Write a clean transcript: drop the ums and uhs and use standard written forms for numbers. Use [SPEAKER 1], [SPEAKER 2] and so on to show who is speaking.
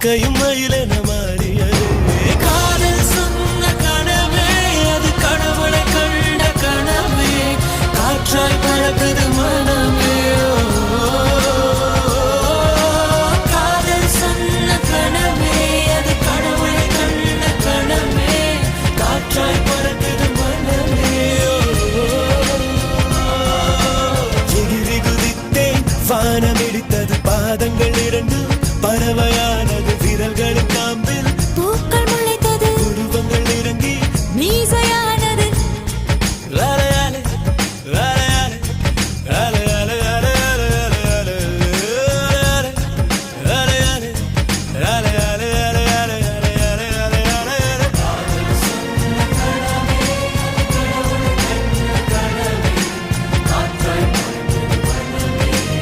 [SPEAKER 1] இறக்கையும் மயிலென மாறியதே காதல் சொன்ன கனவே அது கடவுளை கண்ட கனவே காற்றாய் பறக்குது மனமே காதல் சொன்ன கனவே அது கடவுளை கண்ட கனவே காற்றாய் பறக்குது மனமே எகிரி குதித்தேன் வானமிடித்த